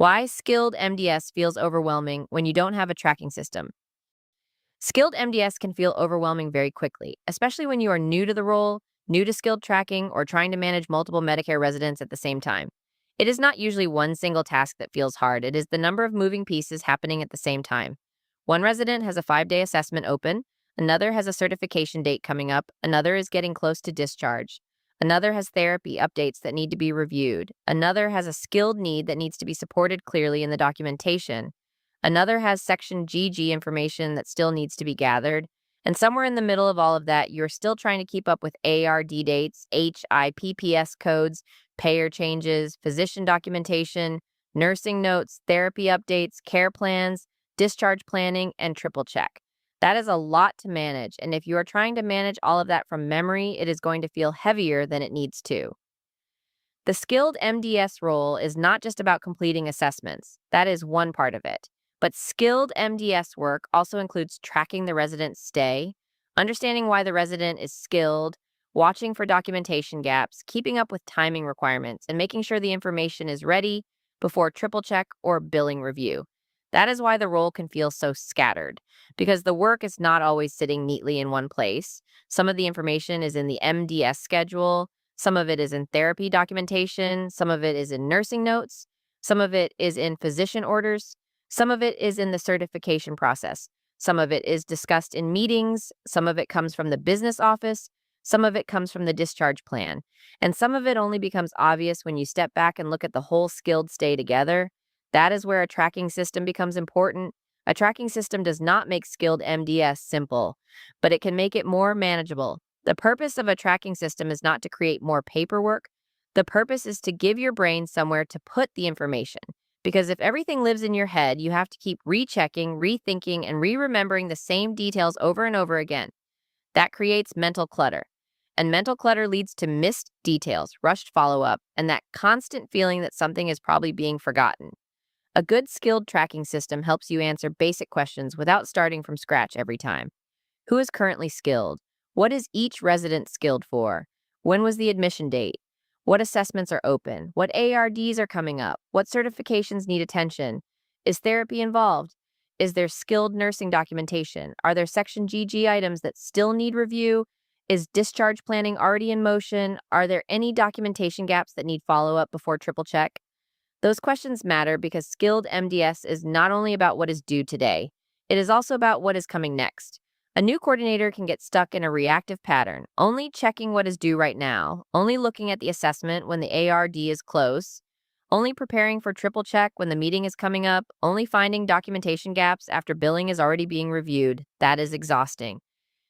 Why skilled MDS feels overwhelming when you don't have a tracking system. Skilled MDS can feel overwhelming very quickly, especially when you are new to the role, new to skilled tracking, or trying to manage multiple Medicare residents at the same time. It is not usually one single task that feels hard, it is the number of moving pieces happening at the same time. One resident has a 5-day assessment open, another has a certification date coming up, another is getting close to discharge. Another has therapy updates that need to be reviewed. Another has a skilled need that needs to be supported clearly in the documentation. Another has Section GG information that still needs to be gathered. And somewhere in the middle of all of that, you're still trying to keep up with ARD dates, HIPPS codes, payer changes, physician documentation, nursing notes, therapy updates, care plans, discharge planning, and triple check. That is a lot to manage, and if you are trying to manage all of that from memory, it is going to feel heavier than it needs to. The skilled MDS role is not just about completing assessments. That is one part of it. But skilled MDS work also includes tracking the resident's stay, understanding why the resident is skilled, watching for documentation gaps, keeping up with timing requirements, and making sure the information is ready before triple check or billing review. That is why the role can feel so scattered, because the work is not always sitting neatly in one place. Some of the information is in the MDS schedule, some of it is in therapy documentation, some of it is in nursing notes, some of it is in physician orders, some of it is in the certification process, some of it is discussed in meetings, some of it comes from the business office, some of it comes from the discharge plan, and some of it only becomes obvious when you step back and look at the whole skilled stay together. That is where a tracking system becomes important. A tracking system does not make skilled MDS simple, but it can make it more manageable. The purpose of a tracking system is not to create more paperwork. The purpose is to give your brain somewhere to put the information. Because if everything lives in your head, you have to keep rechecking, rethinking, and re-remembering the same details over and over again. That creates mental clutter. And mental clutter leads to missed details, rushed follow-up, and that constant feeling that something is probably being forgotten. A good skilled tracking system helps you answer basic questions without starting from scratch every time. Who is currently skilled? What is each resident skilled for? When was the admission date? What assessments are open? What ARDs are coming up? What certifications need attention? Is therapy involved? Is there skilled nursing documentation? Are there Section GG items that still need review? Is discharge planning already in motion? Are there any documentation gaps that need follow-up before triple check? Those questions matter because skilled MDS is not only about what is due today, it is also about what is coming next. A new coordinator can get stuck in a reactive pattern, only checking what is due right now, only looking at the assessment when the ARD is close, only preparing for triple check when the meeting is coming up, only finding documentation gaps after billing is already being reviewed. That is exhausting.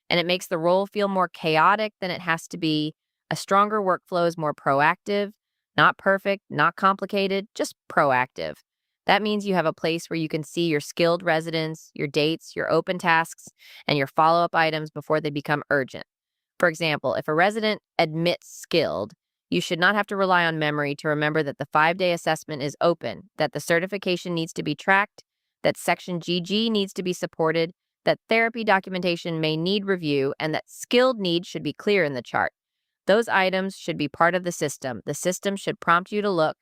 And it makes the role feel more chaotic than it has to be. A stronger workflow is more proactive. Not perfect, not complicated, just proactive. That means you have a place where you can see your skilled residents, your dates, your open tasks, and your follow-up items before they become urgent. For example, if a resident admits skilled, you should not have to rely on memory to remember that the 5-day assessment is open, that the certification needs to be tracked, that Section GG needs to be supported, that therapy documentation may need review, and that skilled needs should be clear in the chart. Those items should be part of the system. The system should prompt you to look.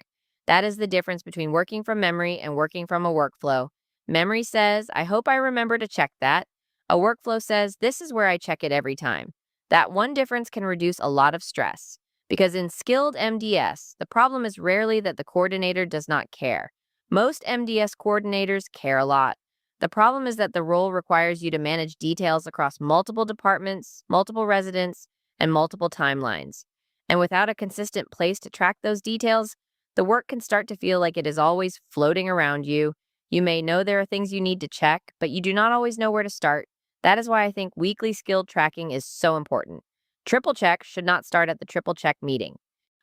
That is the difference between working from memory and working from a workflow. Memory says, I hope I remember to check that. A workflow says, this is where I check it every time. That one difference can reduce a lot of stress. Because in skilled MDS, the problem is rarely that the coordinator does not care. Most MDS coordinators care a lot. The problem is that the role requires you to manage details across multiple departments, multiple residents, and multiple timelines. And without a consistent place to track those details, the work can start to feel like it is always floating around you. You may know there are things you need to check, but you do not always know where to start. That is why I think weekly skilled tracking is so important. Triple check should not start at the triple check meeting.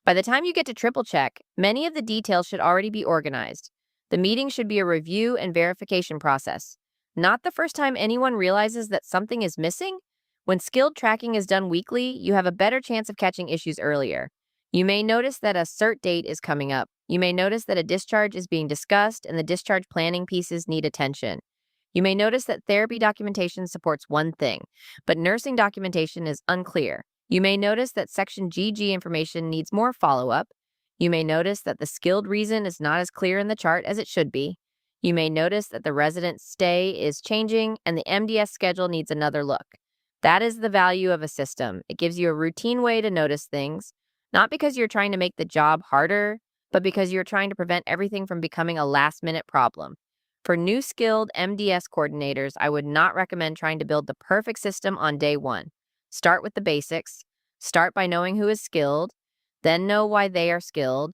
By the time you get to triple check, many of the details should already be organized. The meeting should be a review and verification process, not the first time anyone realizes that something is missing. When skilled tracking is done weekly, you have a better chance of catching issues earlier. You may notice that a cert date is coming up. You may notice that a discharge is being discussed and the discharge planning pieces need attention. You may notice that therapy documentation supports one thing, but nursing documentation is unclear. You may notice that Section GG information needs more follow-up. You may notice that the skilled reason is not as clear in the chart as it should be. You may notice that the resident's stay is changing and the MDS schedule needs another look. That is the value of a system. It gives you a routine way to notice things, not because you're trying to make the job harder, but because you're trying to prevent everything from becoming a last-minute problem. For new skilled MDS coordinators, I would not recommend trying to build the perfect system on day one. Start with the basics. Start by knowing who is skilled, then know why they are skilled,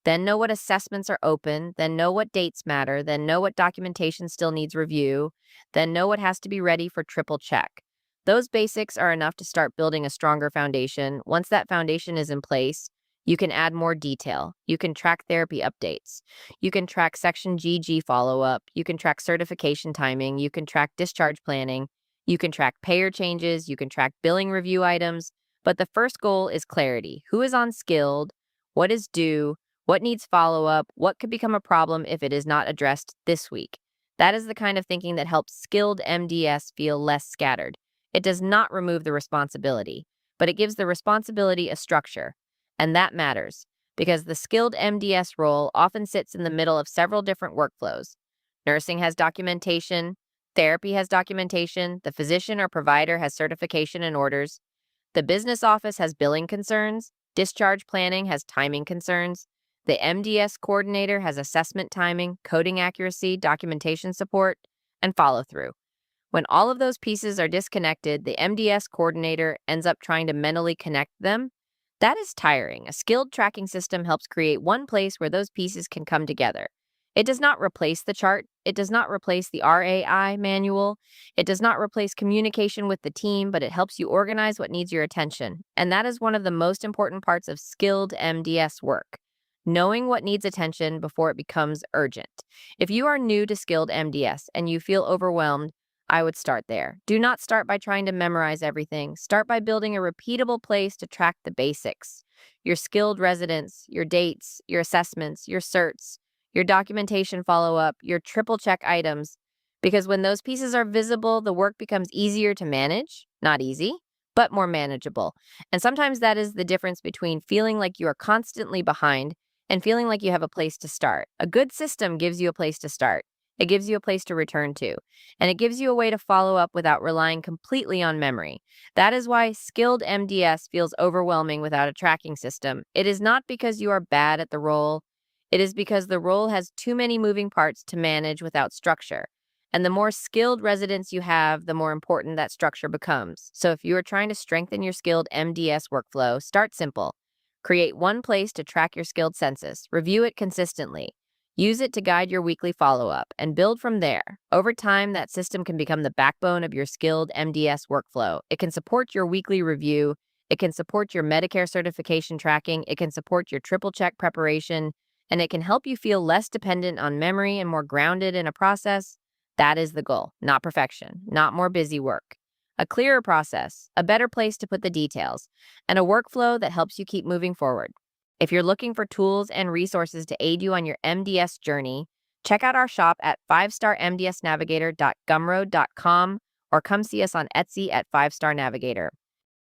then know what assessments are open, then know what dates matter, then know what documentation still needs review, then know what has to be ready for triple check. Those basics are enough to start building a stronger foundation. Once that foundation is in place, you can add more detail. You can track therapy updates. You can track Section GG follow-up. You can track certification timing. You can track discharge planning. You can track payer changes. You can track billing review items. But the first goal is clarity. Who is on skilled? What is due? What needs follow-up? What could become a problem if it is not addressed this week? That is the kind of thinking that helps skilled MDS feel less scattered. It does not remove the responsibility, but it gives the responsibility a structure. And that matters, because the skilled MDS role often sits in the middle of several different workflows. Nursing has documentation, therapy has documentation, the physician or provider has certification and orders, the business office has billing concerns, discharge planning has timing concerns, the MDS coordinator has assessment timing, coding accuracy, documentation support, and follow-through. When all of those pieces are disconnected, the MDS coordinator ends up trying to mentally connect them. That is tiring. A skilled tracking system helps create one place where those pieces can come together. It does not replace the chart. It does not replace the RAI Manual. It does not replace communication with the team, but it helps you organize what needs your attention. And that is one of the most important parts of skilled MDS work. Knowing what needs attention before it becomes urgent. If you are new to skilled MDS and you feel overwhelmed, I would start there. Do not start by trying to memorize everything. Start by building a repeatable place to track the basics. Your skilled residents, your dates, your assessments, your certs, your documentation follow-up, your triple check items. Because when those pieces are visible, the work becomes easier to manage. Not easy, but more manageable. And sometimes that is the difference between feeling like you are constantly behind and feeling like you have a place to start. A good system gives you a place to start. It gives you a place to return to, and it gives you a way to follow up without relying completely on memory. That is why skilled MDS feels overwhelming without a tracking system. It is not because you are bad at the role. It is because the role has too many moving parts to manage without structure. And the more skilled residents you have, the more important that structure becomes. So if you are trying to strengthen your skilled MDS workflow, start simple. Create one place to track your skilled census. Review it consistently. Use it to guide your weekly follow-up and build from there. Over time, that system can become the backbone of your skilled MDS workflow. It can support your weekly review. It can support your Medicare certification tracking. It can support your triple check preparation. And it can help you feel less dependent on memory and more grounded in a process. That is the goal, not perfection, not more busy work. A clearer process, a better place to put the details, and a workflow that helps you keep moving forward. If you're looking for tools and resources to aid you on your MDS journey, check out our shop at 5starmdsnavigator.gumroad.com or come see us on Etsy at 5star Navigator.